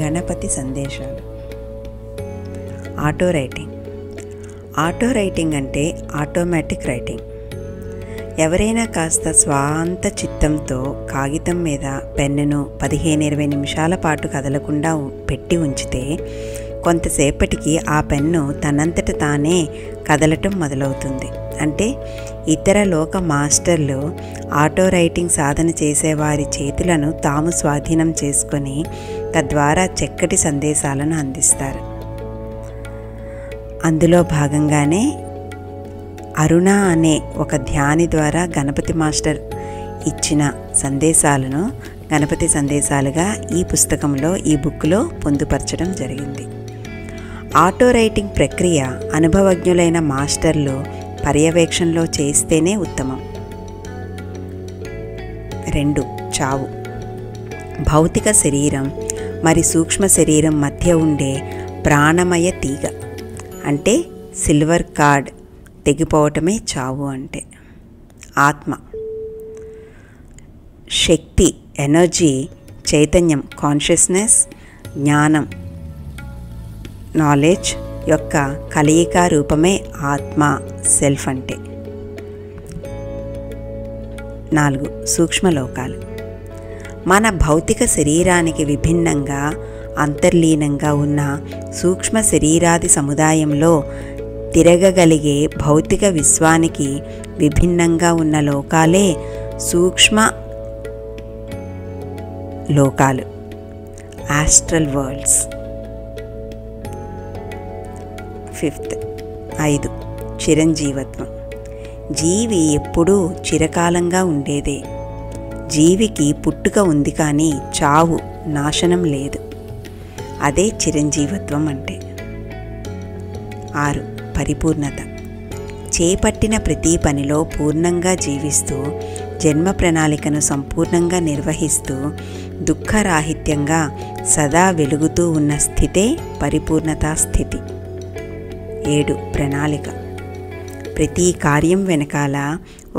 గణపతి సందేశాలు. Auto writing. Auto writing అంటే automatic writing. ఎవరైనా కాస్త స్వాంత చిత్తంతో కాగితం మీద పెన్నును 15-20 నిమిషాల పాటు కదలకుండా పెట్టి ఉంచితే కొంతసేపటికి ఆ పెన్ను తనంతట తానే కదలటం మొదలవుతుంది. అంటే ఇతర లోక మాస్టర్లు ఆటో రైటింగ్ సాధన చేసేవారి చేతులను తాము స్వాధీనం చేసుకొని తద్వారా చక్కటి సందేశాలను అందిస్తారు. అందులో భాగంగానే అరుణ అనే ఒక ధ్యాని ద్వారా గణపతి మాస్టర్ ఇచ్చిన సందేశాలను గణపతి సందేశాలుగా ఈ పుస్తకంలో, ఈ బుక్లో పొందుపరచడం జరిగింది. ఆటో రైటింగ్ ప్రక్రియ అనుభవజ్ఞులైన మాస్టర్లు పర్యవేక్షణలో చేస్తేనే ఉత్తమం. 2. చావు. భౌతిక శరీరం మరి సూక్ష్మ శరీరం మధ్య ఉండే ప్రాణమయ తీగ అంటే సిల్వర్ కార్డ్ తెగిపోవటమే చావు అంటే. ఆత్మ. శక్తి, ఎనర్జీ, చైతన్యం, కాన్షియస్నెస్, జ్ఞానం, నాలెడ్జ్ యొక్క కలయిక రూపమే ఆత్మ, సెల్ఫ్ అంటే. 4. సూక్ష్మలోకాలు. మన భౌతిక శరీరానికి విభిన్నంగా అంతర్లీనంగా ఉన్న సూక్ష్మ శరీరాది సముదాయంలో తిరగగలిగే భౌతిక విశ్వానికి విభిన్నంగా ఉన్న లోకాలే సూక్ష్మ లోకాలు, ఆస్ట్రల్ వరల్డ్స్. 5. చిరంజీవత్వం. జీవి ఎప్పుడూ చిరకాలంగా ఉండేదే. జీవికి పుట్టుక ఉంది కానీ చావు, నాశనం లేదు. అదే చిరంజీవత్వం అంటే. 6. పరిపూర్ణత. చేపట్టిన ప్రతి పనిలో పూర్ణంగా జీవిస్తూ జన్మ ప్రణాళికను సంపూర్ణంగా నిర్వహిస్తూ దుఃఖరాహిత్యంగా సదా వెలుగుతూ ఉన్న స్థితే పరిపూర్ణతా స్థితి. 7. ప్రణాళిక. ప్రతి కార్యం వెనకాల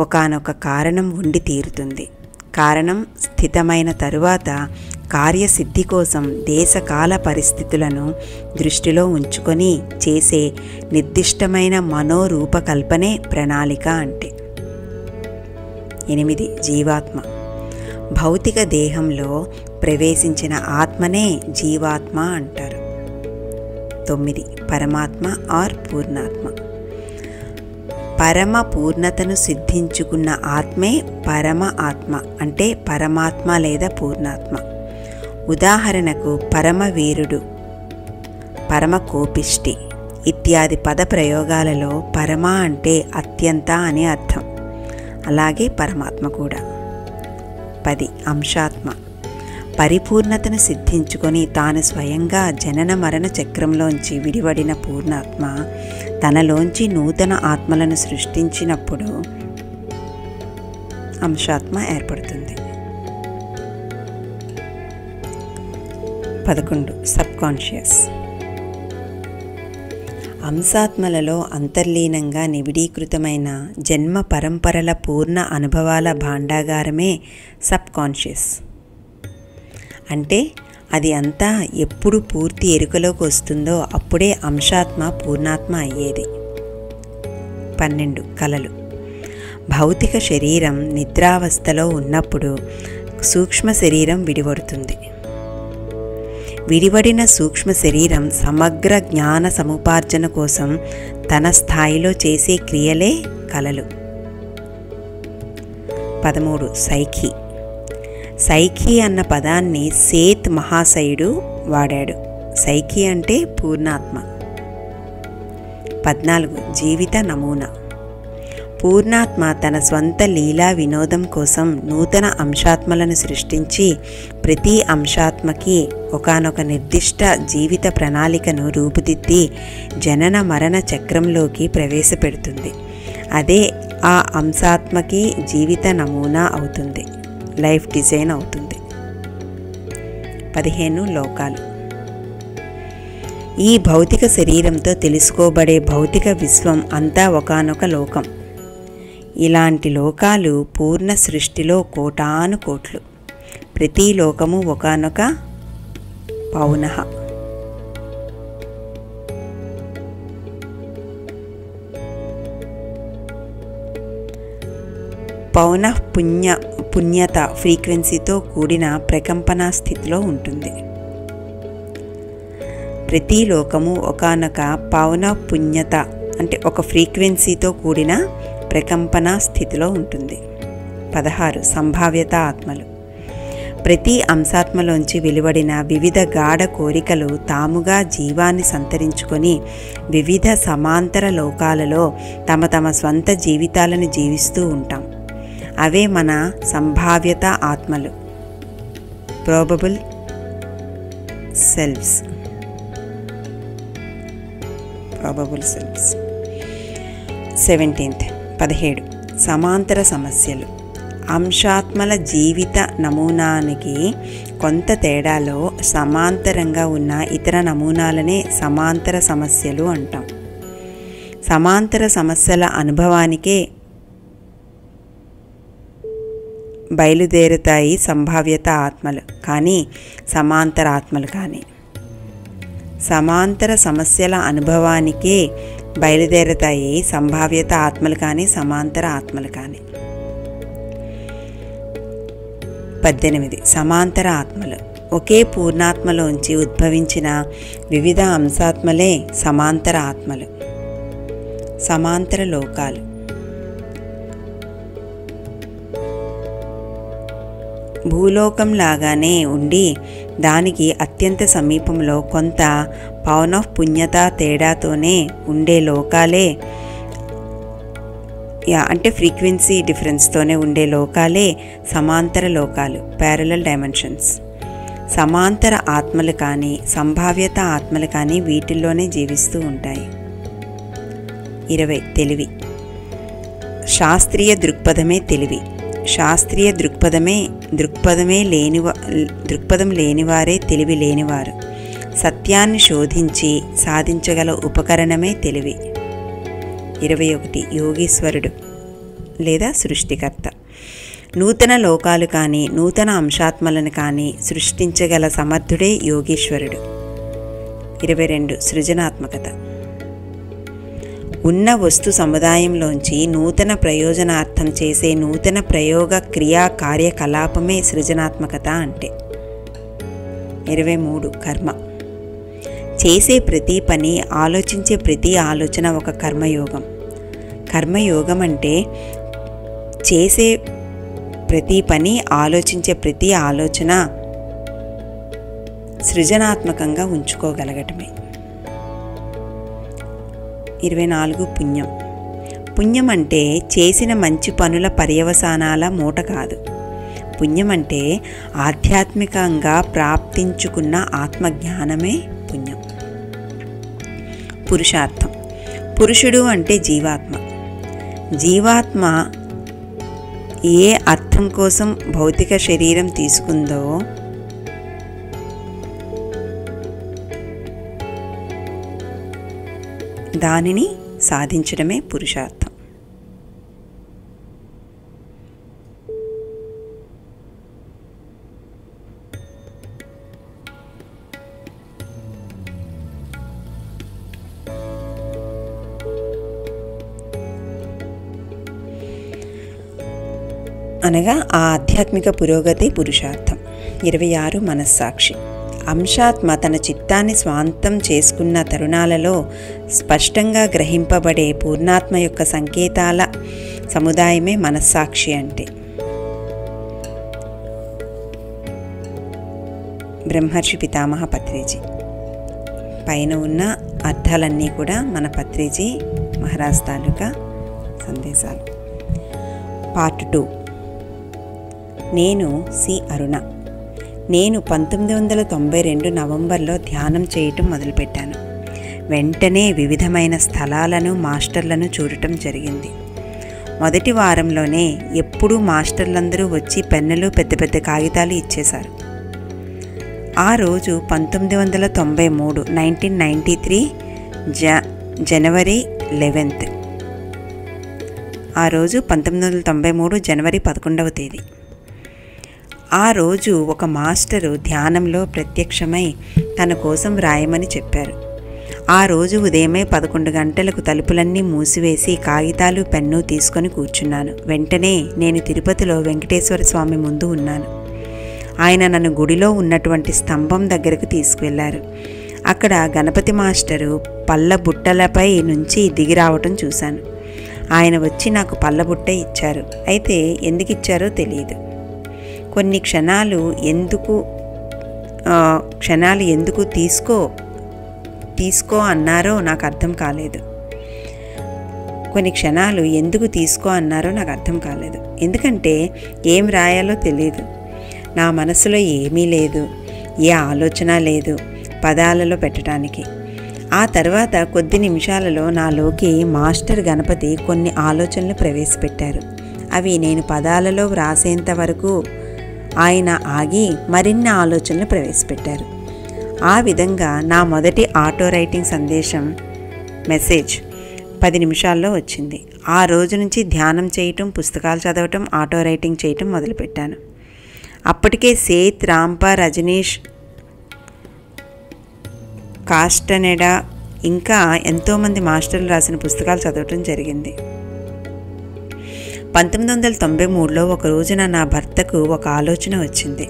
ఒకానొక కారణం ఉండి తీరుతుంది. కారణం స్థితమైన తరువాత కార్యసిద్ధి కోసం దేశకాల పరిస్థితులను దృష్టిలో ఉంచుకొని చేసే నిర్దిష్టమైన మనోరూపకల్పనే ప్రణాళిక అంటే. 8. జీవాత్మ. భౌతిక దేహంలో ప్రవేశించిన ఆత్మనే జీవాత్మ అంటారు. 9. పరమాత్మ ఆర్ పూర్ణాత్మ. పరమ పూర్ణతను సిద్ధించుకున్న ఆత్మే పరమ ఆత్మ అంటే పరమాత్మ లేదా పూర్ణాత్మ. ఉదాహరణకు పరమవీరుడు, పరమ కోపిష్టి ఇత్యాది పద ప్రయోగాలలో పరమ అంటే అత్యంత అని అర్థం. అలాగే పరమాత్మ కూడా. 10. అంశాత్మ. పరిపూర్ణతను సిద్ధించుకొని తాను స్వయంగా జనన మరణ చక్రంలోంచి విడివడిన పూర్ణాత్మ తనలోంచి నూతన ఆత్మలను సృష్టించినప్పుడు అంశాత్మ ఏర్పడుతుంది. 11. సబ్కాన్షియస్. అంశాత్మలలో అంతర్లీనంగా నిబిడీకృతమైన జన్మ పరంపరల పూర్ణ అనుభవాల భాండాగారమే సబ్కాన్షియస్. అంటే అది అంతా ఎప్పుడు పూర్తి ఎరుకలోకి వస్తుందో అప్పుడే అంశాత్మ పూర్ణాత్మ అయ్యేది. 12. కలలు. భౌతిక శరీరం నిద్రావస్థలో ఉన్నప్పుడు సూక్ష్మ శరీరం విడివడుతుంది. విడివడిన సూక్ష్మ శరీరం సమగ్ర జ్ఞాన సముపార్జన కోసం తన స్థాయిలో చేసే క్రియలే కలలు. 13. సైఖి. సైఖి అన్న పదాన్ని సేత్ మహాశయుడు వాడాడు. సైఖి అంటే పూర్ణాత్మ. 14. జీవిత నమూనా. పూర్ణాత్మ తన స్వంత లీలా వినోదం కోసం నూతన అంశాత్మలను సృష్టించి ప్రతి అంశాత్మకి ఒకానొక నిర్దిష్ట జీవిత ప్రణాళికను రూపుదిద్ది జనన మరణ చక్రంలోకి ప్రవేశపెడుతుంది. అదే ఆ అంశాత్మకి జీవిత నమూనా అవుతుంది, లైఫ్ డిజైన్ అవుతుంది. 15. లోకాలు. ఈ భౌతిక శరీరంతో తెలుసుకోబడే భౌతిక విశ్వం అంతా ఒకానొక లోకం. ఇలాంటి లోకాలు పూర్ణ సృష్టిలో కోటాను కోట్లు. ప్రతి లోకము ఒకానొక పౌనః. పౌనః పుణ్యత ఫ్రీక్వెన్సీతో కూడిన ప్రకంపనా స్థితిలో ఉంటుంది. ప్రతి లోకము ఒకానొక పౌనః పుణ్యత అంటే ఒక ఫ్రీక్వెన్సీతో కూడిన ప్రకంపనా స్థితిలో ఉంటుంది. 16 సంభావ్యత ఆత్మలు. ప్రతి అంశాత్మలోంచి వెలువడిన వివిధ గాఢ కోరికలు తాముగా జీవాన్ని సంతరించుకొని వివిధ సమాంతర లోకాలలో తమ తమ స్వంత జీవితాలను జీవిస్తూ ఉంటాం. అవే మన సంభావ్యత ఆత్మలు, ప్రోబబుల్ సెల్వ్స్. 17 సమాంతర సమస్యలు. అంశాత్మల జీవిత నమూనానికి కొంత తేడాలో సమాంతరంగా ఉన్న ఇతర నమూనాలనే సమాంతర సమస్యలు అంటాం. సమాంతర సమస్యల అనుభవానికే బయలుదేరుతాయి సంభావ్యత ఆత్మలు కానీ సమాంతర ఆత్మలు కానీ. సమాంతర సమస్యల అనుభవానికే బయలుదేరుతాయి సంభావ్యత ఆత్మలు కానీ సమాంతర ఆత్మలు కానీ. 18 సమాంతర ఆత్మలు. ఒకే పూర్ణాత్మలోంచి ఉద్భవించిన వివిధ అంశాత్మలే సమాంతర ఆత్మలు. సమాంతర లోకాలు. భూలోకంలాగానే ఉండి దానికి అత్యంత సమీపంలో కొంత పౌనః పుణ్యత తేడాతోనే ఉండే లోకాలే అంటే ఫ్రీక్వెన్సీ డిఫరెన్స్తోనే ఉండే లోకాలే సమాంతర లోకాలు, ప్యారలల్ డైమెన్షన్స్. సమాంతర ఆత్మలు కానీ సంభావ్యత ఆత్మలు కానీ వీటిల్లోనే జీవిస్తూ ఉంటాయి. 20 తెలివి. శాస్త్రీయ దృక్పథమే తెలివి. శాస్త్రీయ దృక్పథం లేనివారే తెలివి లేనివారు. సత్యాన్ని శోధించి సాధించగల ఉపకరణమే తెలివి. 21 యోగీశ్వరుడు లేదా సృష్టికర్త. నూతన లోకాలు కానీ నూతన అంశాత్మలను కానీ సృష్టించగల సమర్థుడే యోగీశ్వరుడు. 22 సృజనాత్మకత. ఉన్న వస్తు సముదాయంలోంచి నూతన ప్రయోజనార్థం చేసే నూతన ప్రయోగ క్రియా కార్యకలాపమే సృజనాత్మకత అంటే. 23 కర్మ. చేసే ప్రతి పని, ఆలోచించే ప్రతి ఆలోచన ఒక కర్మయోగం. కర్మయోగం అంటే చేసే ప్రతి పని, ఆలోచించే ప్రతి ఆలోచన సృజనాత్మకంగా ఉంచుకోగలగటమే. 24 పుణ్యం. పుణ్యం అంటే చేసిన మంచి పనుల పర్యవసానాల మూట కాదు. పుణ్యం అంటే ఆధ్యాత్మికంగా ప్రాప్తించుకున్న ఆత్మజ్ఞానమే పుణ్యం. పురుషార్థం. పురుషుడు అంటే జీవాత్మ. జీవాత్మ ఏ అర్థం కోసం భౌతిక శరీరం తీసుకుందో దానిని సాధించడమే పురుషార్థం. అనగా ఆ ఆధ్యాత్మిక పురోగతి పురుషార్థం. 26 మనస్సాక్షి. అంశాత్మ తన చిత్తాన్ని స్వాంతం చేసుకున్న తరుణాలలో స్పష్టంగా గ్రహింపబడే పూర్ణాత్మ యొక్క సంకేతాల సముదాయమే మనస్సాక్షి అంటే. బ్రహ్మర్షి పితామహ పత్రిజీ. పైన ఉన్న అర్థాలన్నీ కూడా మన పత్రిజీ మహారాజ్ తాలూకా సందేశాలు. పార్ట్ 2. నేను సి అరుణ. నేను 1992 నవంబర్లో ధ్యానం చేయటం మొదలుపెట్టాను. వెంటనే వివిధమైన స్థలాలను, మాస్టర్లను చూడటం జరిగింది. మొదటి వారంలోనే ఎప్పుడూ మాస్టర్లందరూ వచ్చి పెన్నులు, పెద్ద పెద్ద కాగితాలు ఇచ్చేశారు. ఆ రోజు 1993 జనవరి 11. ఆ రోజు 1993 జనవరి 11వ తేదీ. ఆ రోజు ఒక మాస్టరు ధ్యానంలో ప్రత్యక్షమై తన కోసం వ్రాయమని చెప్పారు. ఆ రోజు ఉదయమే 11 గంటలకు తలుపులన్నీ మూసివేసి కాగితాలు పెన్ను తీసుకొని కూర్చున్నాను. వెంటనే నేను తిరుపతిలో వెంకటేశ్వర స్వామి ముందు ఉన్నాను. ఆయన నన్ను గుడిలో ఉన్నటువంటి స్తంభం దగ్గరకు తీసుకువెళ్లారు. అక్కడ గణపతి మాస్టరు పళ్ళ బుట్టలపై నుంచి దిగి రావటం చూశాను. ఆయన వచ్చి నాకు పళ్ళ బుట్ట ఇచ్చారు. అయితే ఎందుకు ఇచ్చారో తెలియదు. కొన్ని క్షణాలు ఎందుకు తీసుకో అన్నారో నాకు అర్థం కాలేదు. ఎందుకంటే ఏం రాయాలో తెలియదు. నా మనసులో ఏమీ లేదు, ఏ ఆలోచన లేదు పదాలలో పెట్టడానికి. ఆ తర్వాత కొద్ది నిమిషాలలో నాలోకి మాస్టర్ గణపతి కొన్ని ఆలోచనలు ప్రవేశపెట్టారు. అవి నేను పదాలలో వ్రాసేంత వరకు ఆయన ఆగి మరిన్ని ఆలోచనలు ప్రవేశపెట్టారు. ఆ విధంగా నా మొదటి ఆటో రైటింగ్ మెసేజ్ 10 నిమిషాల్లో వచ్చింది. ఆ రోజు నుంచి ధ్యానం చేయటం, పుస్తకాలు చదవటం, ఆటో రైటింగ్ చేయటం మొదలుపెట్టాను. అప్పటికే సేత్, రాంపా, రజనీష్, కాస్టనెడా ఇంకా ఎంతోమంది మాస్టర్లు రాసిన పుస్తకాలు చదవటం జరిగింది. 1993లో ఒక రోజున నా భర్తకు ఒక ఆలోచన వచ్చింది.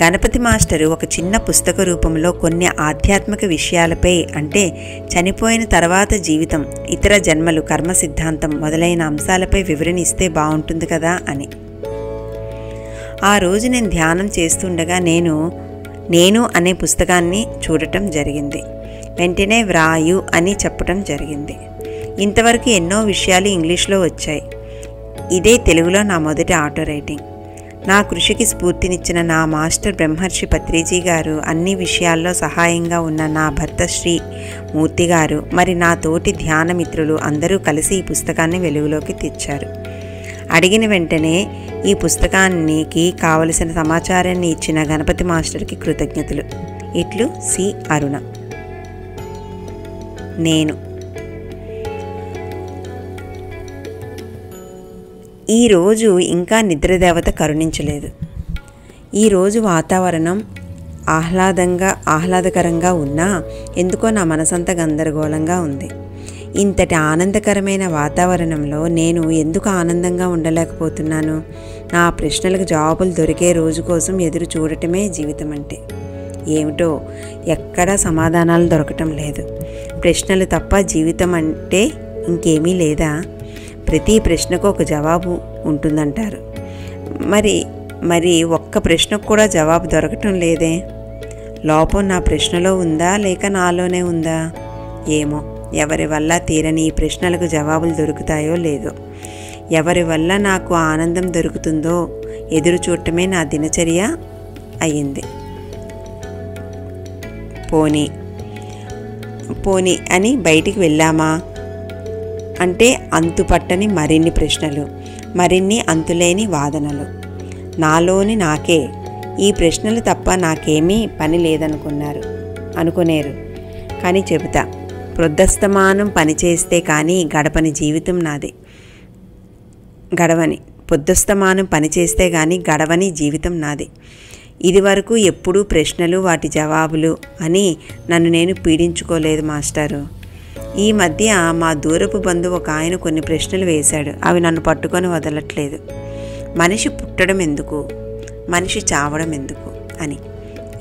గణపతి మాస్టరు ఒక చిన్న పుస్తక రూపంలో కొన్ని ఆధ్యాత్మిక విషయాలపై, అంటే చనిపోయిన తర్వాత జీవితం, ఇతర జన్మలు, కర్మ సిద్ధాంతం మొదలైన అంశాలపై వివరణ ఇస్తే బాగుంటుంది కదా అని. ఆ రోజు నేను ధ్యానం చేస్తుండగా నేను అనే పుస్తకాన్ని చూడటం జరిగింది. వెంటనే వ్రాయు అని చెప్పటం జరిగింది. ఇంతవరకు ఎన్నో విషయాలు ఇంగ్లీష్లో వచ్చాయి. ఇదే తెలుగులో నా మొదటి ఆటో రైటింగ్. నా కృషికి స్ఫూర్తినిచ్చిన నా మాస్టర్ బ్రహ్మర్షి పత్రిజీ గారు, అన్ని విషయాల్లో సహాయంగా ఉన్న నా భర్త శ్రీ మూర్తి గారు, మరి నా తోటి ధ్యాన మిత్రులు అందరూ కలిసి ఈ పుస్తకాన్ని వెలుగులోకి తెచ్చారు. అడిగిన వెంటనే ఈ పుస్తకానికి కావలసిన సమాచారాన్ని ఇచ్చిన గణపతి మాస్టర్కి కృతజ్ఞతలు. ఇట్లు సి. అరుణ. నేను ఈరోజు ఇంకా నిద్రదేవత కరుణించలేదు. ఈరోజు వాతావరణం ఆహ్లాదకరంగా ఉన్నా ఎందుకో నా మనసంతా గందరగోళంగా ఉంది. ఇంతటి ఆనందకరమైన వాతావరణంలో నేను ఎందుకు ఆనందంగా ఉండలేకపోతున్నాను? నా ప్రశ్నలకు జవాబులు దొరికే రోజు కోసం ఎదురు చూడటమే జీవితం అంటే. ఏమిటో ఎక్కడా సమాధానాలు దొరకటం లేదు. ప్రశ్నలు తప్ప జీవితం అంటే ఇంకేమీ లేదా? ప్రతి ప్రశ్నకు ఒక జవాబు ఉంటుందంటారు. మరి ఒక్క ప్రశ్నకు కూడా జవాబు దొరకటం లేదే. లోపం నా ప్రశ్నలో ఉందా లేక నాలోనే ఉందా? ఏమో. ఎవరి వల్ల తీరని ఈ ప్రశ్నలకు జవాబులు దొరుకుతాయో లేదో, ఎవరి వల్ల నాకు ఆనందం దొరుకుతుందో ఎదురు చూడటమే నా దినచర్య అయ్యింది. పోనీ అని బయటికి వెళ్ళామా అంటే అంతుపట్టని మరిన్ని ప్రశ్నలు, మరిన్ని అంతులేని వాదనలు. నాలోని నాకే ఈ ప్రశ్నలు తప్ప నాకేమీ పని లేదనుకునేరు. కానీ చెబుతా, పొద్దస్తమానం పనిచేస్తే కానీ గడపని జీవితం నాది. పొద్దస్తమానం పనిచేస్తే కానీ గడవని జీవితం నాది. ఇదివరకు ఎప్పుడూ ప్రశ్నలు, వాటి జవాబులు అని నన్ను నేను పీడించుకోలేదు మాస్టారు. ఈ మధ్య మా దూరపు బంధువు ఒక ఆయన కొన్ని ప్రశ్నలు వేశాడు. అవి నన్ను పట్టుకొని వదలట్లేదు. మనిషి పుట్టడం ఎందుకు, మనిషి చావడం ఎందుకు అని.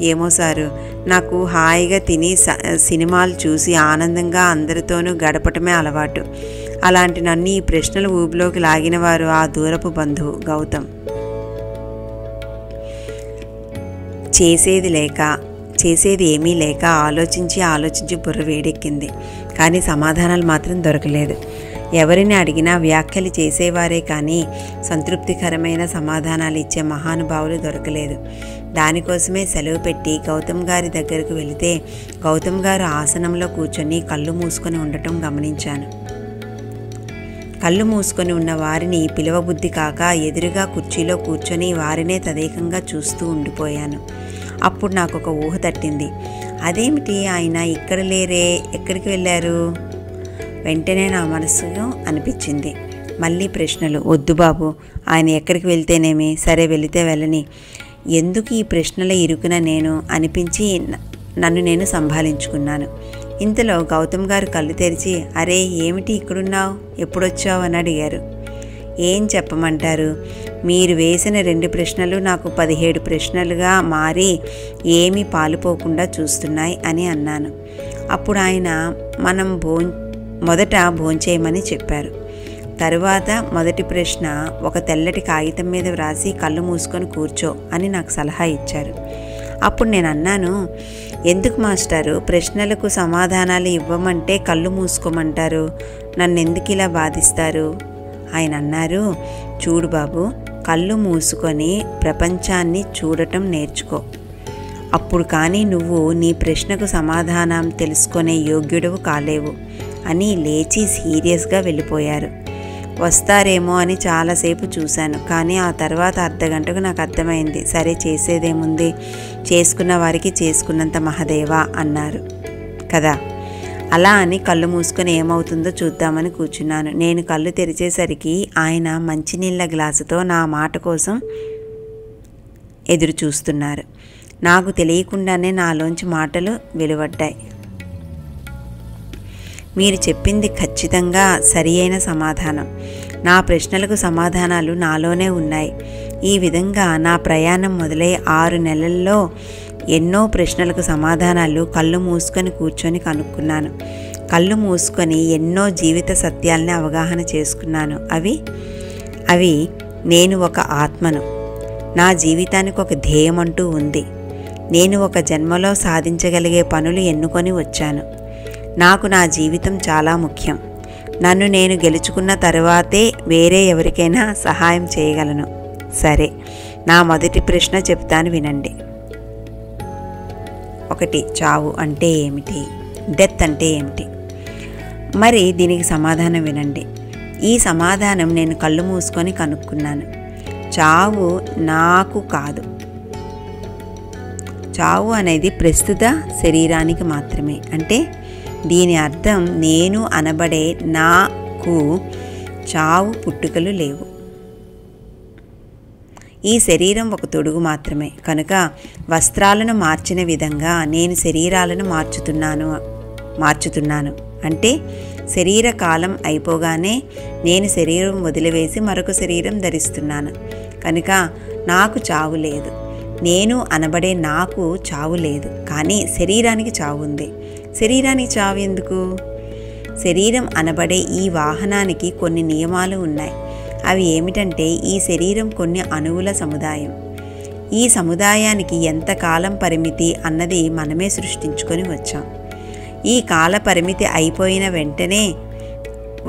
ఏమో సారు, నాకు హాయిగా తిని సినిమాలు చూసి ఆనందంగా అందరితోనూ గడపటమే అలవాటు. అలాంటి నన్ను ఈ ప్రశ్నల ఊబిలోకి లాగిన వారు ఆ దూరపు బంధువు గౌతమ్. చేసేది ఏమీ లేక ఆలోచించి బుర్ర వేడెక్కింది. కానీ సమాధానాలు మాత్రం దొరకలేదు. ఎవరిని అడిగినా వ్యాఖ్యలు చేసేవారే కానీ సంతృప్తికరమైన సమాధానాలు ఇచ్చే మహానుభావులు దొరకలేదు. దానికోసమే సెలవు పెట్టి గౌతమ్ గారి దగ్గరకు వెళితే గౌతమ్ గారు ఆసనంలో కూర్చొని కళ్ళు మూసుకొని ఉండటం గమనించాను. కళ్ళు మూసుకొని ఉన్న వారిని పిలవబుద్ధి కాక ఎదురుగా కుర్చీలో కూర్చొని వారినే తదేకంగా చూస్తూ ఉండిపోయాను. అప్పుడు నాకు ఒక ఊహ తట్టింది. అదేమిటి, ఆయన ఇక్కడ లేరే, ఎక్కడికి వెళ్ళారు? వెంటనే నా మనసులో అనిపించింది. మళ్ళీ ప్రశ్నలు. వద్దు బాబు, ఆయన ఎక్కడికి వెళ్తేనేమి, సరే వెళితే వెళ్ళని, ఎందుకు ఈ ప్రశ్నల ఇరుకున నేను అనిపించి నన్ను నేను సంభాళించుకున్నాను. ఇంతలో గౌతమ్ గారు కళ్ళు తెరిచి, అరే ఏమిటి ఇక్కడున్నావు, ఎప్పుడొచ్చావు అని అడిగారు. ఏం చెప్పమంటారు, మీరు వేసిన 2 ప్రశ్నలు నాకు 17 ప్రశ్నలుగా మారి ఏమీ పాలుపోకుండా చూస్తున్నాయి అని అన్నాను. అప్పుడు ఆయన మనం మొదట భోంచేయమని చెప్పారు. తరువాత మొదటి ప్రశ్న ఒక తెల్లటి కాగితం మీద వ్రాసి కళ్ళు మూసుకొని కూర్చో అని నాకు సలహా ఇచ్చారు. అప్పుడు నేను అన్నాను, ఎందుకు మాస్టారు ప్రశ్నలకు సమాధానాలు ఇవ్వమంటే కళ్ళు మూసుకోమంటారు, నన్ను ఎందుకు ఇలా బాధిస్తారు? ఆయన అన్నారు, చూడు బాబు, కళ్ళు మూసుకొని ప్రపంచాన్ని చూడటం నేర్చుకో. అప్పుడు కానీ నువ్వు నీ ప్రశ్నకు సమాధానం తెలుసుకునే యోగ్యుడవు కాలేవు అని లేచి సీరియస్గా వెళ్ళిపోయారు. వస్తారేమో అని చాలాసేపు చూశాను, కానీ ఆ తర్వాత అర్ధగంటకు నాకు అర్థమైంది, సరే చేసేదేముంది, చేసుకున్న వారికి చేసుకున్నంత మహదేవా అన్నారు కదా. అలా అని కళ్ళు మూసుకొని ఏమవుతుందో చూద్దామని కూర్చున్నాను. నేను కళ్ళు తెరిచేసరికి ఆయన మంచినీళ్ళ గ్లాసుతో నా మాట కోసం ఎదురు చూస్తున్నారు. నాకు తెలియకుండానే నాలోంచి మాటలు వెలువడ్డాయి. మీరు చెప్పింది ఖచ్చితంగా సరి అయిన సమాధానం. నా ప్రశ్నలకు సమాధానాలు నాలోనే ఉన్నాయి. ఈ విధంగా నా ప్రయాణం మొదలై 6 నెలల్లో ఎన్నో ప్రశ్నలకు సమాధానాలు కళ్ళు మూసుకొని కూర్చొని కనుక్కున్నాను. కళ్ళు మూసుకొని ఎన్నో జీవిత సత్యాల్ని అవగాహన చేసుకున్నాను. అవి నేను ఒక ఆత్మను, నా జీవితానికి ఒక ధ్యేయం అంటూ ఉంది, నేను ఒక జన్మలో సాధించగలిగే పనులు ఎన్నుకొని వచ్చాను, నాకు నా జీవితం చాలా ముఖ్యం, నన్ను నేను గెలుచుకున్న తరువాతే వేరే ఎవరికైనా సహాయం చేయగలను. సరే, నా మొదటి ప్రశ్న చెప్తాను వినండి. 1. చావు అంటే ఏమిటి? డెత్ అంటే ఏమిటి? మరి దీనికి సమాధానం వినండి. ఈ సమాధానం నేను కళ్ళు మూసుకొని కనుక్కున్నాను. చావు నాకు కాదు. చావు అనేది ప్రస్తుత శరీరానికి మాత్రమే. అంటే దీని అర్థం నేను అనబడే నాకు చావు పుట్టుకలు లేవు. ఈ శరీరం ఒక తొడుగు మాత్రమే. కనుక వస్త్రాలను మార్చిన విధంగా నేను శరీరాలను మార్చుతున్నాను. అంటే శరీర కాలం అయిపోగానే నేను శరీరం వదిలివేసి మరొక శరీరం ధరిస్తున్నాను. కనుక నాకు చావు లేదు. నేను అనబడే నాకు చావు లేదు. కానీ శరీరానికి చావు ఉంది. శరీరానికి చావు ఎందుకు? శరీరం అనబడే ఈ వాహనానికి కొన్ని నియమాలు ఉన్నాయి. అవి ఏమిటంటే, ఈ శరీరం కొన్ని అణువుల సముదాయం. ఈ సముదాయానికి ఎంతకాలం పరిమితి అన్నది మనమే సృష్టించుకొని వచ్చాం. ఈ కాల పరిమితి అయిపోయిన వెంటనే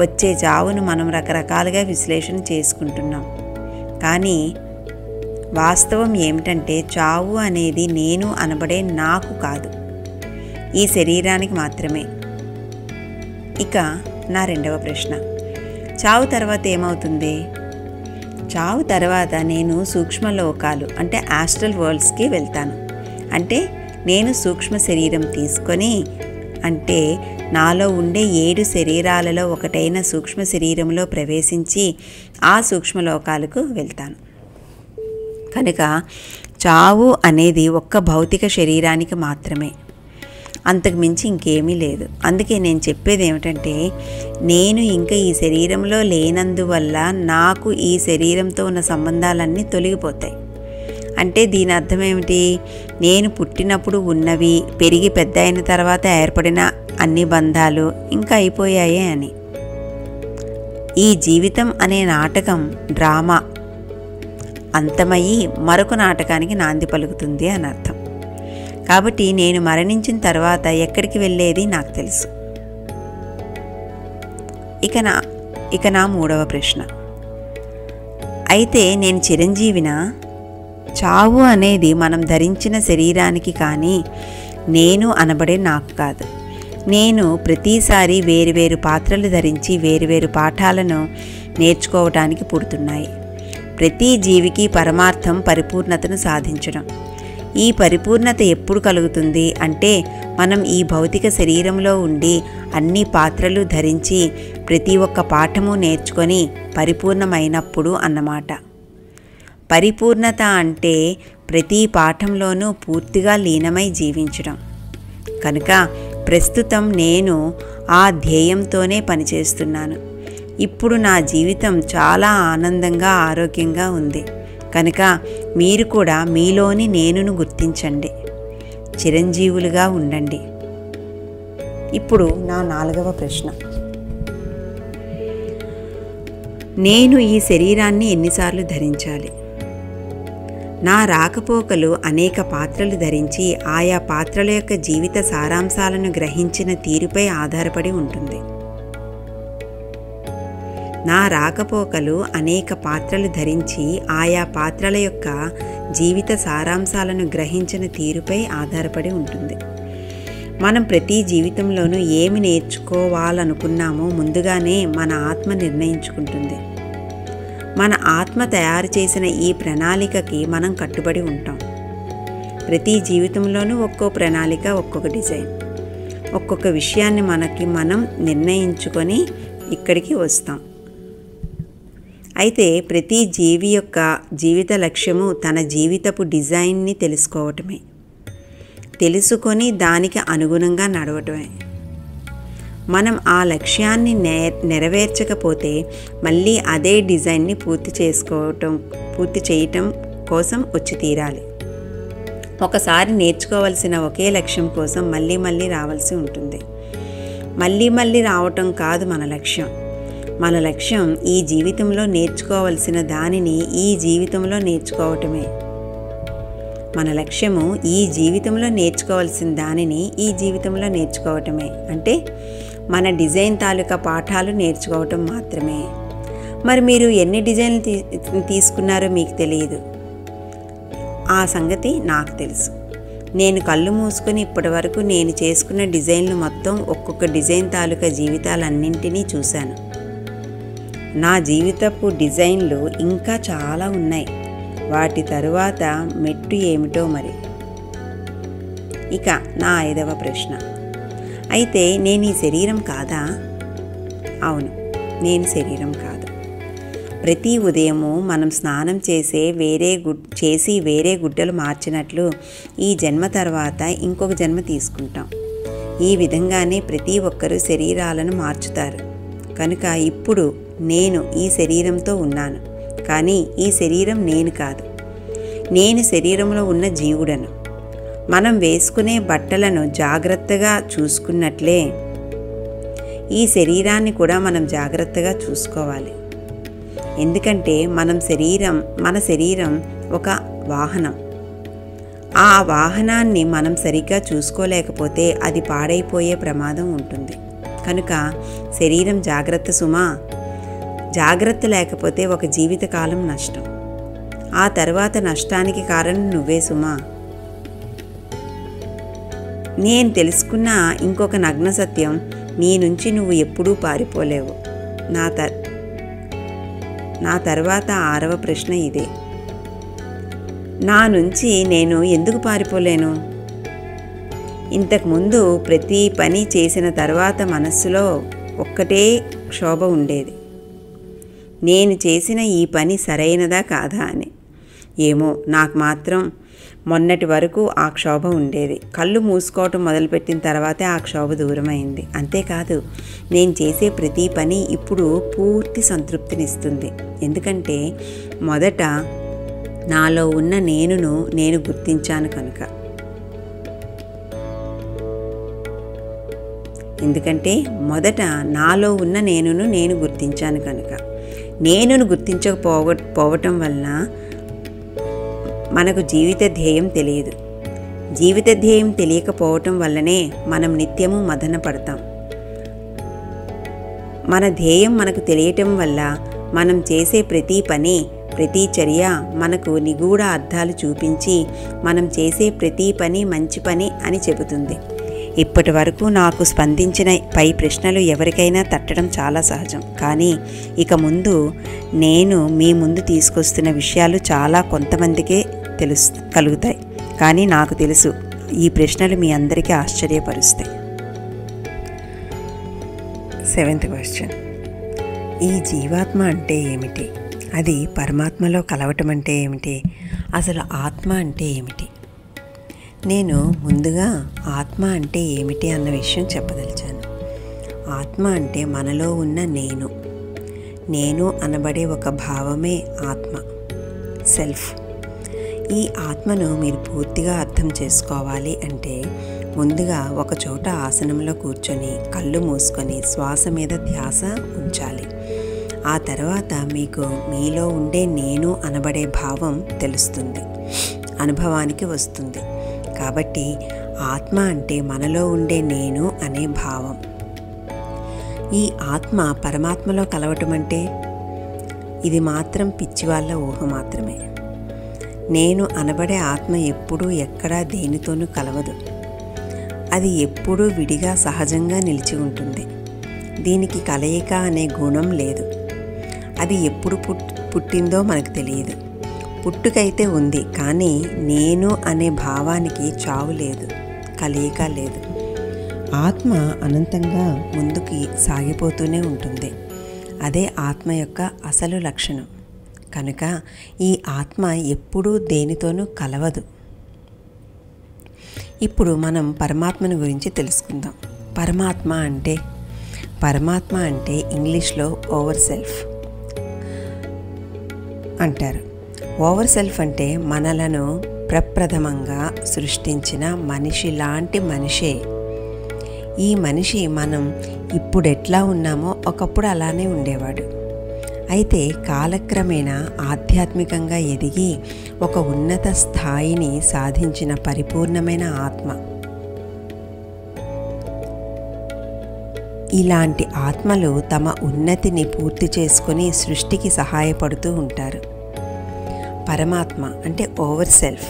వచ్చే చావును మనం రకరకాలుగా విశ్లేషణ చేసుకుంటున్నాం. కానీ వాస్తవం ఏమిటంటే, చావు అనేది నేను అనబడే నాకు కాదు, ఈ శరీరానికి మాత్రమే. ఇక నా 2వ ప్రశ్న, చావు తర్వాత ఏమవుతుంది? చావు తర్వాత నేను సూక్ష్మలోకాలు అంటే ఆస్ట్రల్ వరల్డ్స్కి వెళ్తాను. అంటే నేను సూక్ష్మ శరీరం తీసుకొని, అంటే నాలో ఉండే 7 శరీరాలలో ఒకటైన సూక్ష్మ శరీరంలో ప్రవేశించి ఆ సూక్ష్మలోకాలకు వెళ్తాను. కనుక చావు అనేది ఒక్క భౌతిక శరీరానికి మాత్రమే, అంతకు మించి ఇంకేమీ లేదు. అందుకే నేను చెప్పేది ఏమిటంటే, నేను ఇంకా ఈ శరీరంలో లేనందువల్ల నాకు ఈ శరీరంతో ఉన్న సంబంధాలన్నీ తొలగిపోతాయి. అంటే దీని అర్థం ఏమిటి? నేను పుట్టినప్పుడు ఉన్నవి, పెరిగి పెద్ద అయిన తర్వాత ఏర్పడిన అన్ని బంధాలు ఇంకా అయిపోయాయి అని. ఈ జీవితం అనే నాటకం, డ్రామా అంతమయ్యి మరొక నాటకానికి నాంది పలుకుతుంది అని అర్థం. కాబట్టి నేను మరణించిన తర్వాత ఎక్కడికి వెళ్ళేది నాకు తెలుసు. ఇక నా 3వ ప్రశ్న, అయితే నేను చిరంజీవినా? చావు అనేది మనం ధరించిన శరీరానికి కానీ నేను అనబడే నాకు కాదు. నేను ప్రతిసారి వేరువేరు పాత్రలు ధరించి వేరువేరు పాఠాలను నేర్చుకోవటానికి పుడుతున్నాయి. ప్రతి జీవికి పరమార్థం పరిపూర్ణతను సాధించడం. ఈ పరిపూర్ణత ఎప్పుడు కలుగుతుంది అంటే, మనం ఈ భౌతిక శరీరంలో ఉండి అన్ని పాత్రలు ధరించి ప్రతి ఒక్క పాఠము నేర్చుకొని పరిపూర్ణమైనప్పుడు అన్నమాట. పరిపూర్ణత అంటే ప్రతి పాఠంలోనూ పూర్తిగా లీనమై జీవించడం. కనుక ప్రస్తుతం నేను ఆ ధ్యేయంతోనే పనిచేస్తున్నాను. ఇప్పుడు నా జీవితం చాలా ఆనందంగా ఆరోగ్యంగా ఉంది. కనుక మీరు కూడా మీలోని నేనును గుర్తించండి, చిరంజీవులుగా ఉండండి. ఇప్పుడు నా 4వ ప్రశ్న. నేను ఈ శరీరాన్ని ఎన్నిసార్లు ధరించాలి? నా రాకపోకలు అనేక పాత్రలు ధరించి ఆయా పాత్రల యొక్క జీవిత సారాంశాలను గ్రహించిన తీరుపై ఆధారపడి ఉంటుంది. నా రాకపోకలు అనేక పాత్రలు ధరించి ఆయా పాత్రల యొక్క జీవిత సారాంశాలను గ్రహించిన తీరుపై ఆధారపడి ఉంటుంది. మనం ప్రతి జీవితంలోనూ ఏమి నేర్చుకోవాలనుకున్నామో ముందుగానే మన ఆత్మ నిర్ణయించుకుంటుంది. మన ఆత్మ తయారు చేసిన ఈ ప్రణాళికకి మనం కట్టుబడి ఉంటాం. ప్రతి జీవితంలోనూ ఒక్కో ప్రణాళిక, ఒక్కొక్క డిజైన్, ఒక్కొక్క విషయాన్ని మనం నిర్ణయించుకొని ఇక్కడికి వస్తాం. అయితే ప్రతి జీవి యొక్క జీవిత లక్ష్యము తన జీవితపు డిజైన్ని తెలుసుకోవటమే, తెలుసుకొని దానికి అనుగుణంగా నడవటమే. మనం ఆ లక్ష్యాన్ని నెరవేర్చకపోతే మళ్ళీ అదే డిజైన్ని పూర్తి చేయటం కోసం వచ్చి తీరాలి. ఒకసారి నేర్చుకోవలసిన ఒకే లక్ష్యం కోసం మళ్ళీ రావాల్సి ఉంటుంది. మళ్ళీ రావటం కాదు మన లక్ష్యం. మన లక్ష్యం ఈ జీవితంలో నేర్చుకోవలసిన దానిని ఈ జీవితంలో నేర్చుకోవటమే. మన లక్ష్యము ఈ జీవితంలో నేర్చుకోవాల్సిన దానిని ఈ జీవితంలో నేర్చుకోవటమే. అంటే మన డిజైన్ తాలూకా పాఠాలు నేర్చుకోవటం మాత్రమే. మరి మీరు ఎన్ని డిజైన్లు తీసుకున్నారో మీకు తెలియదు. ఆ సంగతి నాకు తెలుసు. నేను కళ్ళు మూసుకొని ఇప్పటి వరకు నేను చేసుకున్న డిజైన్లు మొత్తం ఒక్కొక్క డిజైన్ తాలూకా జీవితాలన్నింటినీ చూశాను. నా జీవితపు డిజైన్లు ఇంకా చాలా ఉన్నాయి. వాటి తరువాత మెట్టు ఏమిటో మరి. ఇక నా 5వ ప్రశ్న. అయితే నేను ఈ శరీరం కాదా? అవును, నేను శరీరం కాదు. ప్రతి ఉదయము మనం స్నానం చేసి వేరే గుడ్డలు మార్చినట్లు ఈ జన్మ తర్వాత ఇంకొక జన్మ తీసుకుంటాం. ఈ విధంగానే ప్రతి ఒక్కరూ శరీరాలను మార్చుతారు. కనుక ఇప్పుడు నేను ఈ శరీరంతో ఉన్నాను, కానీ ఈ శరీరం నేను కాదు. నేను శరీరంలో ఉన్న జీవుడను. మనం వేసుకునే బట్టలను జాగ్రత్తగా చూసుకున్నట్లే ఈ శరీరాన్ని కూడా మనం జాగ్రత్తగా చూసుకోవాలి. ఎందుకంటే మన శరీరం ఒక వాహనం. ఆ వాహనాన్ని మనం సరిగ్గా చూసుకోలేకపోతే అది పాడైపోయే ప్రమాదం ఉంటుంది. కనుక శరీరం జాగ్రత్త సుమా. జాగ్రత్త లేకపోతే ఒక జీవితకాలం నష్టం. ఆ తర్వాత నష్టానికి కారణం నువ్వే సుమా. నేను తెలుసుకున్న ఇంకొక నగ్న సత్యం, నీ నుంచి నువ్వు ఎప్పుడూ పారిపోలేవు. నా తర్వాత 6వ ప్రశ్న ఇదే. నా నుంచి నేను ఎందుకు పారిపోలేను? ఇంతకుముందు ప్రతి పని చేసిన తర్వాత మనస్సులో ఒక్కటే క్షోభ ఉండేది, నేను చేసిన ఈ పని సరైనదా కాదా అని. ఏమో, నాకు మాత్రం మొన్నటి వరకు ఆ క్షోభ ఉండేది. కళ్ళు మూసుకోవటం మొదలుపెట్టిన తర్వాతే ఆ క్షోభ దూరమైంది. అంతేకాదు, నేను చేసే ప్రతి పని ఇప్పుడు పూర్తి సంతృప్తినిస్తుంది. ఎందుకంటే మొదట నాలో ఉన్న నేను గుర్తించాను కనుక. నేను గుర్తించాను కనుక. నేనును గుర్తించకపోవటం వలన మనకు జీవిత ధ్యేయం తెలియదు. జీవిత ధ్యేయం తెలియకపోవటం వల్లనే మనం నిత్యము మదన పడతాం. మన ధ్యేయం మనకు తెలియటం వల్ల మనం చేసే ప్రతి పని, ప్రతి చర్య మనకు నిగూఢ అర్థాలు చూపించి మనం చేసే ప్రతి పని మంచి పని అని చెబుతుంది. ఇప్పటి వరకు నాకు స్పందించిన పై ప్రశ్నలు ఎవరికైనా తట్టడం చాలా సహజం. కానీ ఇక ముందు నేను మీ ముందు తీసుకొస్తున్న విషయాలు చాలా కొంతమందికే కలుగుతాయి. కానీ నాకు తెలుసు, ఈ ప్రశ్నలు మీ అందరికీ ఆశ్చర్యపరుస్తాయి. 7th question. ఈ జీవాత్మ అంటే ఏమిటి? అది పరమాత్మలో కలవటం అంటే ఏమిటి? అసలు ఆత్మ అంటే ఏమిటి? నేను ముందుగా ఆత్మ అంటే ఏమిటి అన్న విషయం చెప్పదలిచాను. ఆత్మ అంటే మనలో ఉన్న నేను అనబడే ఒక భావమే ఆత్మ, సెల్ఫ్. ఈ ఆత్మను మీరు పూర్తిగా అర్థం చేసుకోవాలి అంటే ముందుగా ఒక చోట ఆసనంలో కూర్చొని కళ్ళు మూసుకొని శ్వాస మీద ధ్యాస ఉంచాలి. ఆ తర్వాత మీకు మీలో ఉండే నేను అనబడే భావం తెలుస్తుంది, అనుభవానికి వస్తుంది. కాబట్టి ఆత్మ అంటే మనలో ఉండే నేను అనే భావం. ఈ ఆత్మ పరమాత్మలో కలవటం అంటే ఇది మాత్రం పిచ్చి వాళ్ళ ఊహ మాత్రమే. నేను అనబడే ఆత్మ ఎప్పుడూ ఎక్కడా దేనితోనూ కలవదు. అది ఎప్పుడూ విడిగా సహజంగా నిలిచి ఉంటుంది. దీనికి కలయిక అనే గుణం లేదు. అది ఎప్పుడు పుట్టిందో మనకు తెలియదు. పుట్టుకైతే ఉంది, కానీ నేను అనే భావానికి చావు లేదు, కలయిక లేదు. ఆత్మ అనంతంగా ముందుకి సాగిపోతూనే ఉంటుంది. అదే ఆత్మ యొక్క అసలు లక్షణం. కనుక ఈ ఆత్మ ఎప్పుడూ దేనితోనూ కలవదు. ఇప్పుడు మనం పరమాత్మను గురించి తెలుసుకుందాం. పరమాత్మ అంటే ఇంగ్లీష్లో ఓవర్ సెల్ఫ్ అంటారు. ఓవర్ సెల్ఫ్ అంటే మనలను ప్రప్రథమంగా సృష్టించిన మనిషి లాంటి మనిషే. ఈ మనిషి మనం ఇప్పుడు ఎట్లా ఉన్నామో ఒకప్పుడు అలానే ఉండేవాడు. అయితే కాలక్రమేణా ఆధ్యాత్మికంగా ఎదిగి ఒక ఉన్నత స్థాయిని సాధించిన పరిపూర్ణమైన ఆత్మ. ఇలాంటి ఆత్మలు తమ ఉన్నతిని పూర్తి చేసుకొని సృష్టికి సహాయపడుతూ ఉంటారు. పరమాత్మ అంటే ఓవర్ సెల్ఫ్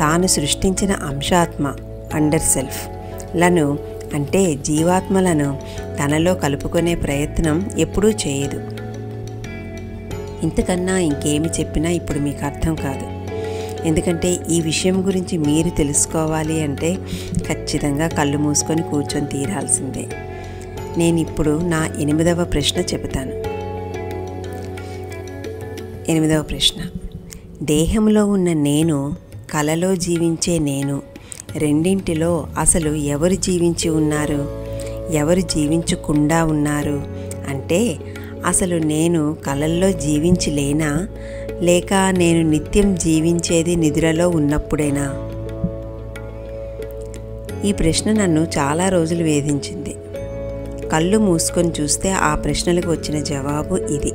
తాను సృష్టించిన అంశాత్మ అండర్ సెల్ఫ్ లను అంటే జీవాత్మలను తనలో కలుపుకునే ప్రయత్నం ఎప్పుడూ చేయదు. ఇంతకన్నా ఇంకేమి చెప్పినా ఇప్పుడు మీకు అర్థం కాదు. ఎందుకంటే ఈ విషయం గురించి మీరు తెలుసుకోవాలి అంటే ఖచ్చితంగా కళ్ళు మూసుకొని కూర్చొని తీరాల్సిందే. నేను ఇప్పుడు నా 8వ ప్రశ్న చెబుతాను. 8వ ప్రశ్న: దేహంలో ఉన్న నేను, కలలో జీవించే నేను, రెండింటిలో అసలు ఎవరు జీవించి ఉన్నారు, ఎవరు జీవించకుండా ఉన్నారు? అంటే అసలు నేను కలల్లో జీవించి లేనా, లేక నేను నిత్యం జీవించేది నిద్రలో ఉన్నప్పుడేనా? ఈ ప్రశ్న నన్ను చాలా రోజులు వేధించింది. కళ్ళు మూసుకొని చూస్తే ఆ ప్రశ్నలకు వచ్చిన జవాబు ఇది.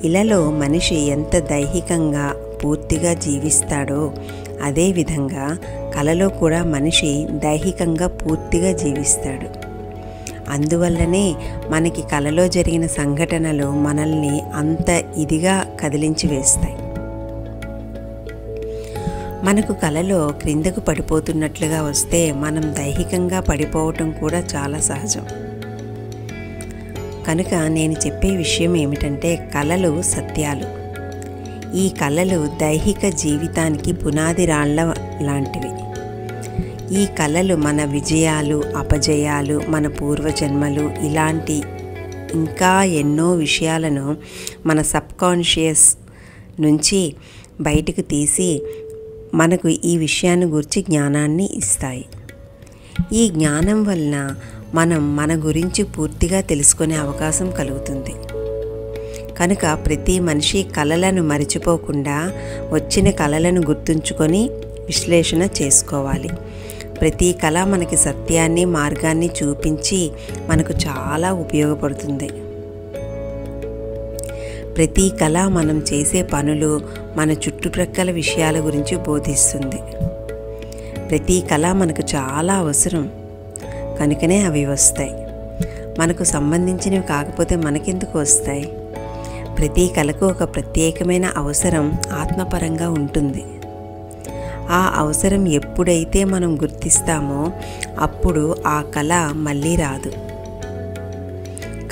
ఇలలో మనిషి ఎంత దైహికంగా పూర్తిగా జీవిస్తాడో అదేవిధంగా కలలో కూడా మనిషి దైహికంగా పూర్తిగా జీవిస్తాడు. అందువల్లనే మనకి కలలో జరిగిన సంఘటనలు మనల్ని అంత ఇదిగా కదిలించి వేస్తాయి. మనకు కలలో క్రిందకు పడిపోతున్నట్లుగా వస్తే మనం దైహికంగా పడిపోవటం కూడా చాలా సహజం. కనుక నేను చెప్పే విషయం ఏమిటంటే కలలు సత్యాలు. ఈ కలలు దైహిక జీవితానికి పునాది రాళ్ల లాంటివి. ఈ కలలు మన విజయాలు, అపజయాలు, మన పూర్వజన్మలు, ఇలాంటి ఇంకా ఎన్నో విషయాలను మన సబ్కాన్షియస్ నుంచి బయటకు తీసి మనకు ఈ విషయాన్ని గురించి జ్ఞానాన్ని ఇస్తాయి. ఈ జ్ఞానం వలన మనం మన గురించి పూర్తిగా తెలుసుకునే అవకాశం కలుగుతుంది. కనుక ప్రతి మనిషి కలలను మరిచిపోకుండా వచ్చిన కలలను గుర్తుంచుకొని విశ్లేషణ చేసుకోవాలి. ప్రతి కళ మనకి సత్యాన్ని, మార్గాన్ని చూపించి మనకు చాలా ఉపయోగపడుతుంది. ప్రతి కళ మనం చేసే పనులు, మన చుట్టుప్రక్కల విషయాల గురించి బోధిస్తుంది. ప్రతి కళ మనకు చాలా అవసరం, కనుకనే అవి వస్తాయి. మనకు సంబంధించినవి కాకపోతే మనకెందుకు వస్తాయి? ప్రతి కళకు ఒక ప్రత్యేకమైన అవసరం ఆత్మపరంగా ఉంటుంది. ఆ అవసరం ఎప్పుడైతే మనం గుర్తిస్తామో అప్పుడు ఆ కళ మళ్ళీ రాదు.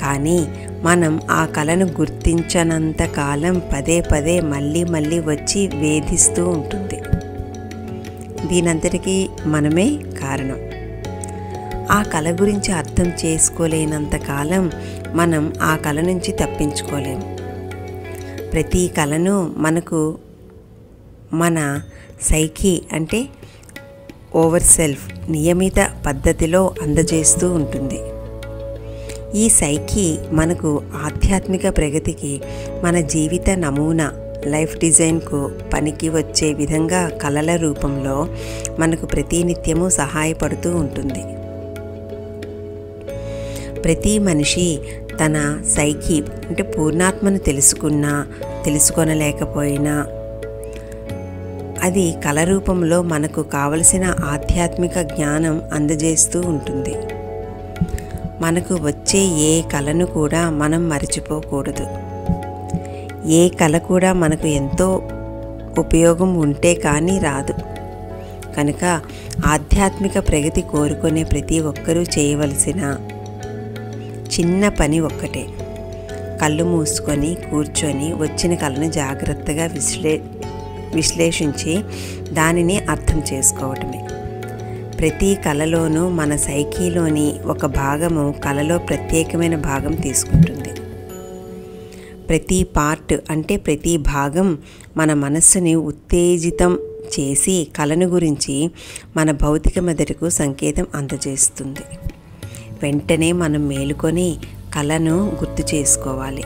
కానీ మనం ఆ కళను గుర్తించనంత కాలం పదే పదే మళ్ళీ వచ్చి వేధిస్తూ ఉంటుంది. దీనంతటికీ మనమే కారణం. ఆ కళ గురించి అర్థం చేసుకోలేనంత కాలం మనం ఆ కళ నుంచి తప్పించుకోలేము. ప్రతి కళను మనకు మన సైకి అంటే ఓవర్ సెల్ఫ్ నియమిత పద్ధతిలో అందజేస్తూ ఉంటుంది. ఈ సైకి మనకు ఆధ్యాత్మిక ప్రగతికి, మన జీవిత నమూనా లైఫ్ డిజైన్కు పనికి వచ్చే విధంగా కళల రూపంలో మనకు ప్రతినిత్యము సహాయపడుతూ ఉంటుంది. ప్రతి మనిషి తన సైకి అంటే పూర్ణాత్మను తెలుసుకొనలేకపోయినా అది కళ రూపంలో మనకు కావలసిన ఆధ్యాత్మిక జ్ఞానం అందజేస్తూ ఉంటుంది. మనకు వచ్చే ఏ కళను కూడా మనం మరచిపోకూడదు. ఏ కళ కూడా మనకు ఎంతో ఉపయోగం ఉంటే కానీ రాదు. కనుక ఆధ్యాత్మిక ప్రగతి కోరుకునే ప్రతి ఒక్కరూ చేయవలసిన చిన్న పని ఒక్కటే, కళ్ళు మూసుకొని కూర్చొని వచ్చిన కళను జాగ్రత్తగా విశ్లేషించి దానిని అర్థం చేసుకోవటమే. ప్రతి కళలోనూ మన సైకిలోని ఒక భాగము కళలో ప్రత్యేకమైన భాగం తీసుకుంటుంది. ప్రతి పార్ట్ అంటే ప్రతి భాగం మన మనస్సుని ఉత్తేజితం చేసి కళను గురించి మన భౌతిక మెదడుకు సంకేతం అందజేస్తుంది. వెంటనే మనం మేలుకొని కళను గుర్తు చేసుకోవాలి,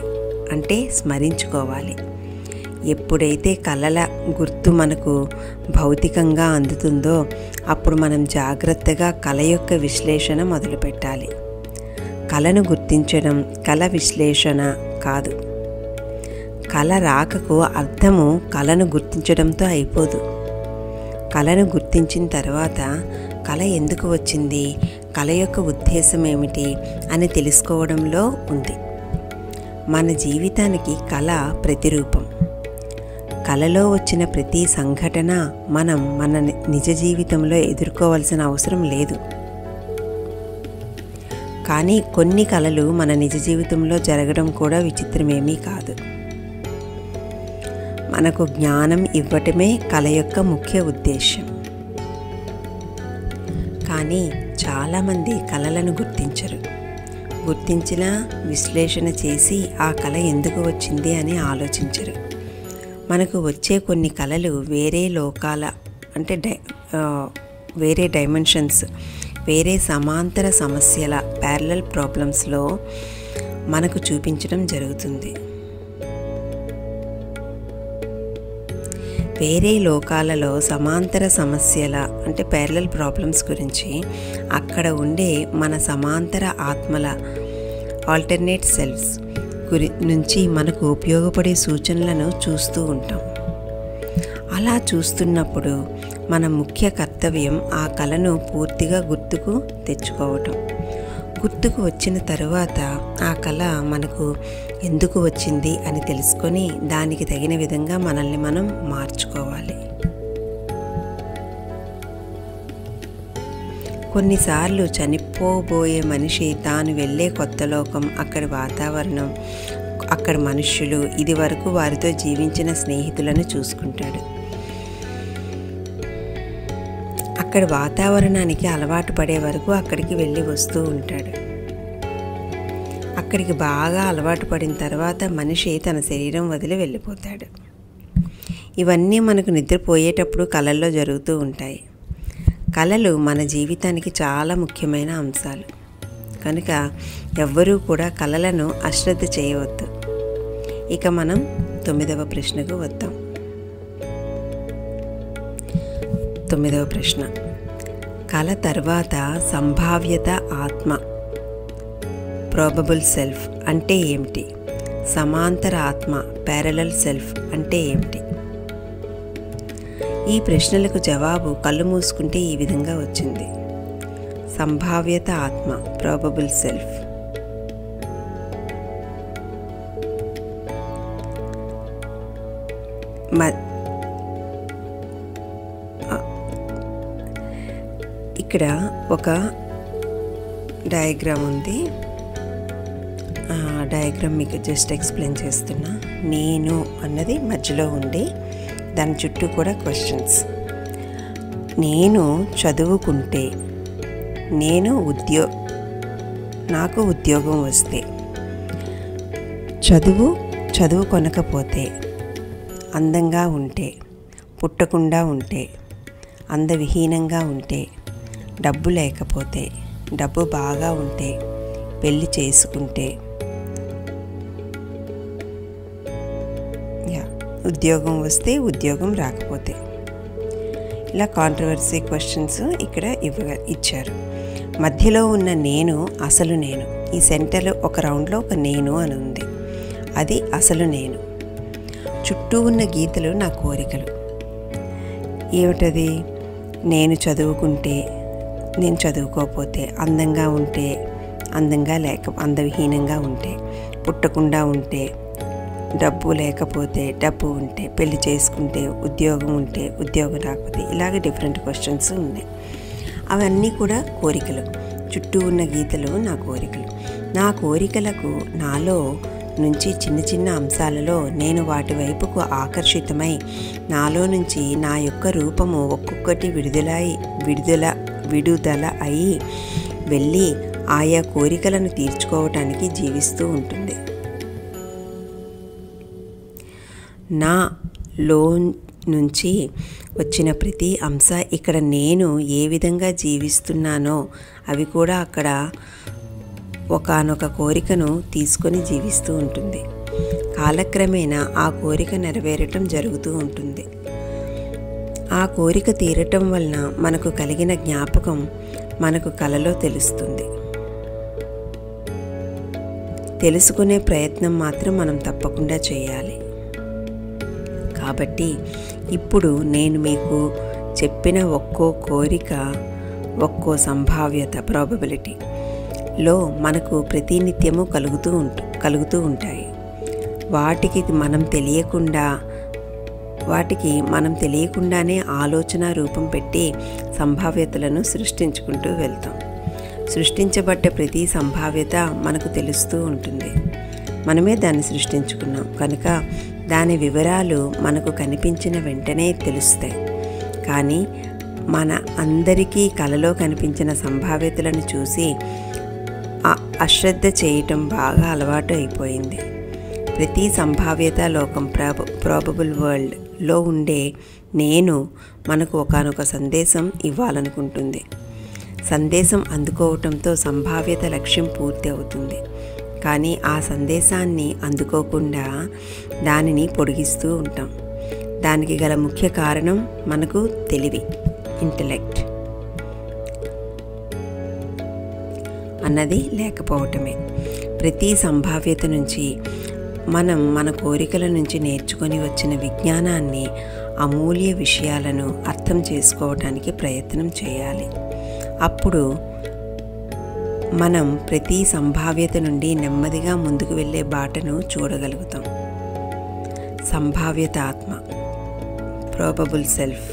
అంటే స్మరించుకోవాలి. ఎప్పుడైతే కళల గుర్తు మనకు భౌతికంగా అందుతుందో అప్పుడు మనం జాగ్రత్తగా కళ యొక్క విశ్లేషణ మొదలుపెట్టాలి. కళను గుర్తించడం కళ విశ్లేషణ కాదు. కళ రాకకు అర్థము కళను గుర్తించడంతో అయిపోదు. కళను గుర్తించిన తర్వాత కళ ఎందుకు వచ్చింది, కళ యొక్క ఉద్దేశం ఏమిటి అని తెలుసుకోవడంలో ఉంది. మన జీవితానికి కళ ప్రతిరూపం. కళలో వచ్చిన ప్రతి సంఘటన మనం మన నిజ జీవితంలో ఎదుర్కోవాల్సిన అవసరం లేదు. కానీ కొన్ని కళలు మన నిజ జీవితంలో జరగడం కూడా విచిత్రమేమీ కాదు. మనకు జ్ఞానం ఇవ్వటమే కళ యొక్క ముఖ్య ఉద్దేశం. కానీ చాలామంది కళలను గుర్తించరు. గుర్తించినా విశ్లేషణ చేసి ఆ కళ ఎందుకు వచ్చింది అని ఆలోచించరు. మనకు వచ్చే కొన్ని కళలు వేరే లోకాల అంటే వేరే డైమెన్షన్స్, వేరే సమాంతర సమస్యల ప్యారలల్ ప్రాబ్లమ్స్లో మనకు చూపించడం జరుగుతుంది. వేరే లోకాలలో సమాంతర సమస్యల అంటే ప్యారలల్ ప్రాబ్లమ్స్ గురించి అక్కడ ఉండే మన సమాంతర ఆత్మల ఆల్టర్నేట్ సెల్ఫ్స్ నుంచి మనకు ఉపయోగపడే సూచనలను చూస్తూ ఉంటాం. అలా చూస్తున్నప్పుడు మన ముఖ్య కర్తవ్యం ఆ కళను పూర్తిగా గుర్తుకు తెచ్చుకోవటం. గుర్తుకు వచ్చిన తరువాత ఆ కళ మనకు ఎందుకు వచ్చింది అని తెలుసుకొని దానికి తగిన విధంగా మనల్ని మనం మార్చుకోవాలి. కొన్నిసార్లు చనిపోబోయే మనిషి తాను వెళ్ళే కొత్త లోకం, అక్కడి వాతావరణం, అక్కడ మనుష్యులు, ఇది వరకు వారితో జీవించిన స్నేహితులను చూసుకుంటాడు. అక్కడి వాతావరణానికి అలవాటు పడే వరకు అక్కడికి వెళ్ళి వస్తూ ఉంటాడు. అక్కడికి బాగా అలవాటు పడిన తర్వాత మనిషి తన శరీరం వదిలి వెళ్ళిపోతాడు. ఇవన్నీ మనకు నిద్రపోయేటప్పుడు కళల్లో జరుగుతూ ఉంటాయి. కళలు మన జీవితానికి చాలా ముఖ్యమైన అంశాలు. కనుక ఎవ్వరూ కూడా కళలను అశ్రద్ధ చేయవద్దు. ఇక మనం 9వ ప్రశ్నకు వద్దాం. 9వ ప్రశ్న, కళ తర్వాత సంభావ్యత ఆత్మ ప్రాబబుల్ సెల్ఫ్ అంటే ఏమిటి? సమాంతర ఆత్మ ప్యారలల్ సెల్ఫ్ అంటే ఏమిటి? ఈ ప్రశ్నలకు జవాబు కళ్ళు మూసుకుంటే ఈ విధంగా వచ్చింది. సంభావ్యత ఆత్మ ప్రాబబుల్ సెల్ఫ్. ఇక్కడ ఒక డయాగ్రామ్ ఉంది. డయాగ్రామ్ మీకు జస్ట్ ఎక్స్ప్లెయిన్ చేస్తున్నా. నేను అన్నది మధ్యలో ఉండి దాని చుట్టూ కూడా క్వశ్చన్స్. నేను చదువుకుంటే, నాకు ఉద్యోగం వస్తే, చదువు కొనకపోతే, అందంగా ఉంటే, పుట్టకుండా ఉంటే, అందవిహీనంగా ఉంటే, డబ్బు లేకపోతే, డబ్బు బాగా ఉంటే, పెళ్ళి చేసుకుంటే, ఉద్యోగం వస్తే, ఉద్యోగం రాకపోతే, ఇలా కాంట్రవర్సీ క్వశ్చన్స్ ఇక్కడ ఇచ్చారు. మధ్యలో ఉన్న నేను అసలు నేను. ఈ సెంటర్లో ఒక రౌండ్లో ఒక నేను అని ఉంది, అది అసలు నేను. చుట్టూ ఉన్న గీతలు నా కోరికలు. ఏమిటది? నేను చదువుకుంటే, నేను చదువుకోకపోతే, అందంగా ఉంటే, అందంగా లేక అందవిహీనంగా ఉంటే, పుట్టకుండా ఉంటే, డబ్బు లేకపోతే, డబ్బు ఉంటే, పెళ్లి చేసుకుంటే, ఉద్యోగం ఉంటే, ఉద్యోగం రాకపోతే, ఇలాగ డిఫరెంట్ క్వశ్చన్స్ ఉన్నాయి. అవన్నీ కూడా కోరికలు. చుట్టూ ఉన్న గీతలు నా కోరికలు. నా కోరికలకు నాలో నుంచి చిన్న చిన్న అంశాలలో నేను వాటి వైపుకు ఆకర్షితమై నాలో నుంచి నా యొక్క రూపము ఒక్కొక్కటి విడుదల అయి వెళ్ళి ఆయా కోరికలను తీర్చుకోవటానికి జీవిస్తూ ఉంటుంది. నాలో నుంచి వచ్చిన ప్రతి అంశ ఇక్కడ నేను ఏ విధంగా జీవిస్తున్నానో అవి కూడా అక్కడ ఒకానొక కోరికను తీసుకొని జీవిస్తూ ఉంటుంది. కాలక్రమేణా ఆ కోరిక నెరవేరటం జరుగుతూ ఉంటుంది. ఆ కోరిక తీరటం వలన మనకు కలిగిన జ్ఞాపకం మనకు కలలో తెలుస్తుంది. తెలుసుకునే ప్రయత్నం మాత్రం మనం తప్పకుండా చేయాలి. కాబట్టి ఇప్పుడు నేను మీకు చెప్పిన ఒక్కో కోరిక, ఒక్కో సంభావ్యత, ప్రాబబిలిటీలో మనకు ప్రతినిత్యము కలుగుతూ ఉంటాయి. వాటికి మనం తెలియకుండానే ఆలోచన రూపం పెట్టి సంభావ్యతలను సృష్టించుకుంటూ వెళ్తాం. సృష్టించబడ్డ ప్రతి సంభావ్యత మనకు తెలుస్తూ ఉంటుంది. మనమే దాన్ని సృష్టించుకున్నాం కనుక దాని వివరాలు మనకు కనిపించిన వెంటనే తెలుస్తాయి. కానీ మన అందరికీ కలలో కనిపించిన సంభావ్యతలను చూసి అశ్రద్ధ చేయటం బాగా అలవాటు అయిపోయింది. ప్రతి సంభావ్యత లోకం, ప్రాబబుల్ వరల్డ్లో ఉండే నేను మనకు ఒకానొక సందేశం ఇవ్వాలనుకుంటుంది. సందేశం అందుకోవటంతో సంభావ్యత లక్ష్యం పూర్తి అవుతుంది. కానీ ఆ సందేశాన్ని అందుకోకుండా దానిని పొడిగిస్తూ ఉంటాం. దానికి గల ముఖ్య కారణం మనకు తెలివి, ఇంటెలెక్ట్ అన్నది లేకపోవటమే. ప్రతి సంభావ్యత నుంచి మనం మన కోరికల నుంచి నేర్చుకొని వచ్చిన విజ్ఞానాన్ని, అమూల్య విషయాలను అర్థం చేసుకోవడానికి ప్రయత్నం చేయాలి. అప్పుడు మనం ప్రతి సంభావ్యత నుండి నెమ్మదిగా ముందుకు వెళ్ళే బాటను చూడగలుగుతాం. సంభావ్యత ఆత్మ, ప్రాబబుల్ సెల్ఫ్.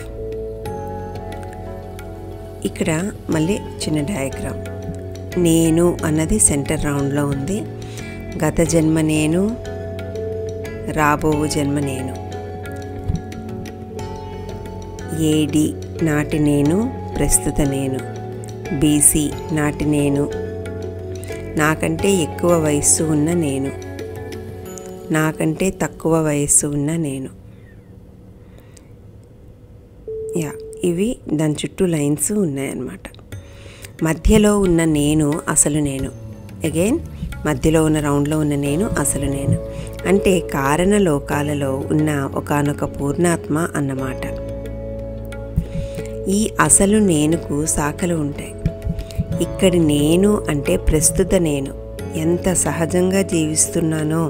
ఇక్కడ మళ్ళీ చిన్న డయాగ్రామ్. నేను అన్నది సెంటర్ రౌండ్లో ఉంది. గత జన్మ నేను, రాబో జన్మ నేను. ఏడి నాటి నేను, ప్రస్తుత నేను. బీసీ నాటి నేను, నాకంటే ఎక్కువ వయస్సు ఉన్న నేను, నాకంటే తక్కువ వయస్సు ఉన్న నేను. ఇవి దాని చుట్టూ లైన్స్ ఉన్నాయన్నమాట. మధ్యలో ఉన్న నేను అసలు నేను. అగైన్ మధ్యలో ఉన్న రౌండ్లో ఉన్న నేను అసలు నేను అంటే కారణ లోకాలలో ఉన్న ఒకానొక పూర్ణాత్మ అన్నమాట. ఈ అసలు నేనుకు శాఖలు ఉంటాయి. ఇక్కడి నేను అంటే ప్రస్తుత నేను. ఎంత సహజంగా జీవిస్తున్నానో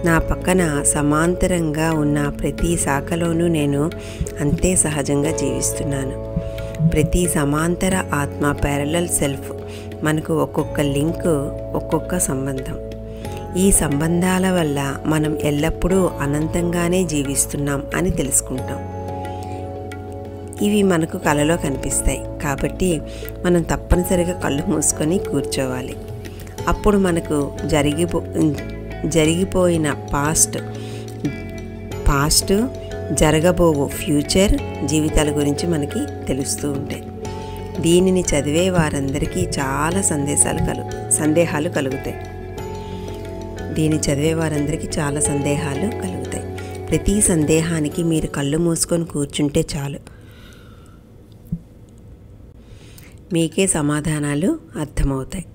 నా పక్కన సమాంతరంగా ఉన్న ప్రతి శాఖలోనూ నేను అంతే సహజంగా జీవిస్తున్నాను. ప్రతి సమాంతర ఆత్మ, ప్యారలల్ సెల్ఫ్ మనకు ఒక్కొక్క లింక్, ఒక్కొక్క సంబంధం. ఈ సంబంధాల వల్ల మనం ఎల్లప్పుడూ అనంతంగానే జీవిస్తున్నాం అని తెలుసుకుంటాం. ఇవి మనకు కలలో కనిపిస్తాయి కాబట్టి మనం తప్పనిసరిగా కళ్ళు మూసుకొని కూర్చోవాలి. అప్పుడు మనకు జరిగిపోయిన పాస్ట్, జరగబోవు ఫ్యూచర్ జీవితాల గురించి మనకి తెలుస్తూ ఉంటాయి. దీనిని చదివే వారందరికీ చాలా సందేహాలు కలుగుతాయి. ప్రతి సందేహానికి మీరు కళ్ళు మూసుకొని కూర్చుంటే చాలు. మీకే సమాధానాలు అర్థమవుతాయి.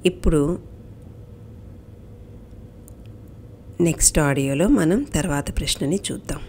ఇప్పుడు నెక్స్ట్ ఆడియోలో మనం తర్వాత ప్రశ్నని చూద్దాం.